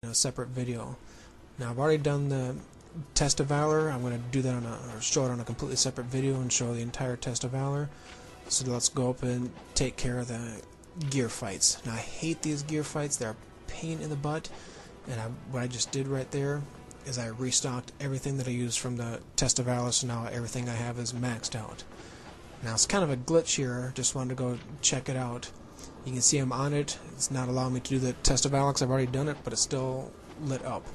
in a separate video. Now I've already done the test of valor. I'm going to do that or show it on a completely separate video and show the entire test of valor. So let's go up and take care of the gear fights. Now I hate these gear fights. They're a pain in the butt. And what I just did right there is I restocked everything that I used from the test of valor, so now everything I have is maxed out. Now it's kind of a glitch here. Just wanted to go check it out. You can see I'm on it. It's not allowing me to do the test of valor because I've already done it, but it's still lit up.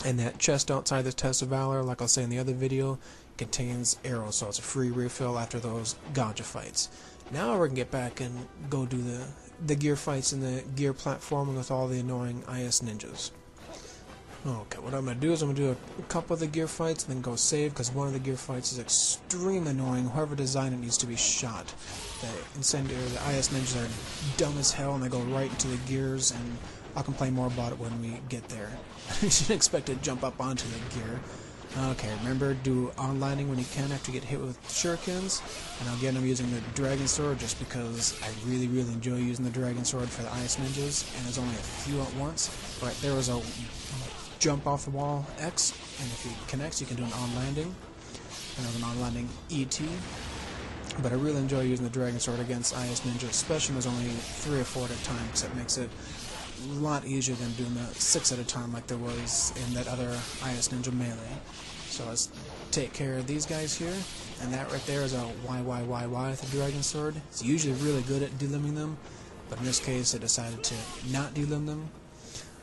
And that chest outside the test of valor, like I'll say in the other video, contains arrows, so it's a free refill after those gotcha fights. Now we can get back and go do the gear fights in the gear platform with all the annoying IS ninjas. Okay, what I'm going to do is I'm going to do a couple of the gear fights and then go save, because one of the gear fights is extremely annoying. Whoever designed it needs to be shot. The IS ninjas are dumb as hell and they go right into the gears, and I'll complain more about it when we get there. You shouldn't expect to jump up onto the gear. Okay, remember, do on-landing when you can after you get hit with shurikens. And again, I'm using the dragon sword just because I really enjoy using the dragon sword for the IS ninjas, and there's only a few at once. Right, there was a jump off the wall X, and if he connects, you can do an on-landing. And there's an on-landing ET. But I really enjoy using the dragon sword against IS ninjas, especially when there's only 3 or 4 at a time, because it makes it a lot easier than doing the 6 at a time like there was in that other IS Ninja Melee. So let's take care of these guys here, and that right there is a YYYY with the dragon sword. It's usually really good at delimbing them, but in this case it decided to not delimb them.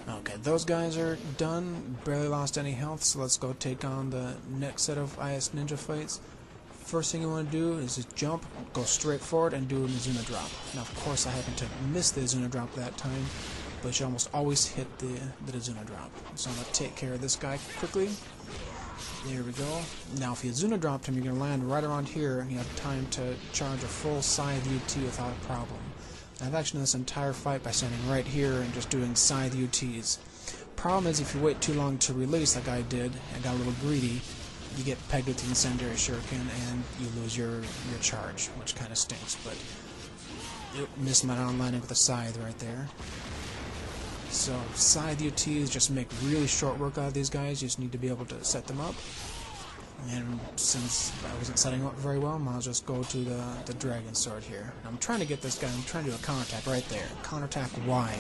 Okay, those guys are done, barely lost any health, so let's go take on the next set of IS Ninja fights. First thing you want to do is just jump, go straight forward, and do an Izuna drop. Now of course I happened to miss the Izuna drop that time, but you almost always hit the Izuna drop. So I'm going to take care of this guy quickly. There we go. Now if you Izuna dropped him, you're going to land right around here, and you have time to charge a full scythe UT without a problem. And I've actually done this entire fight by standing right here and just doing scythe UTs. Problem is, if you wait too long to release like I did, and got a little greedy, you get pegged with the incendiary shuriken and you lose your charge, which kind of stinks, but missed my on-landing with a scythe right there. So scythe UTs just make really short work out of these guys. You just need to be able to set them up. And since I wasn't setting up very well, I'll just go to the dragon sword here. I'm trying to get this guy, I'm trying to do a counterattack right there. Counterattack Y.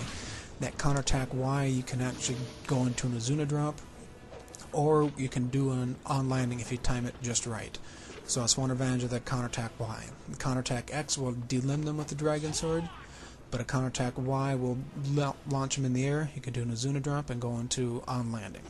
That counterattack Y, you can actually go into an Izuna drop, or you can do an on-landing if you time it just right. So that's one advantage of the counterattack Y. The counterattack X will delimb them with the dragon sword, but a counterattack Y will launch them in the air. You can do an Izuna drop and go into on-landing.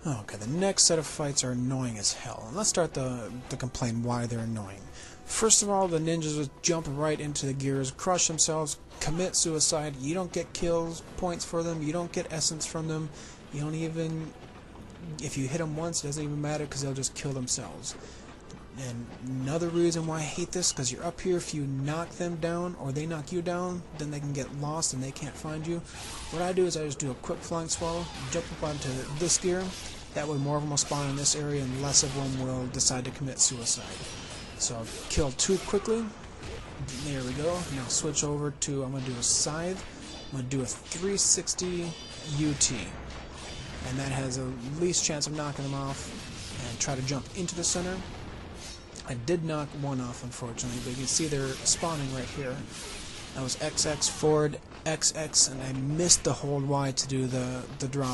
Okay, the next set of fights are annoying as hell. And let's start to complain why they're annoying. First of all, the ninjas just jump right into the gears, crush themselves, commit suicide. You don't get kills, points for them, you don't get essence from them, you don't even... If you hit them once, it doesn't even matter because they'll just kill themselves. And another reason why I hate this, because you're up here, if you knock them down or they knock you down, then they can get lost and they can't find you. What I do is I just do a quick flying swallow, jump up onto this gear. That way more of them will spawn in this area and less of them will decide to commit suicide. So I'll kill 2 quickly. There we go. Now switch over to, I'm going to do a scythe. I'm going to do a 360 UT. And that has the least chance of knocking them off. And try to jump into the center. I did knock one off, unfortunately, but you can see they're spawning right here. That was XX, forward, XX, and I missed the hold Y to do the drop.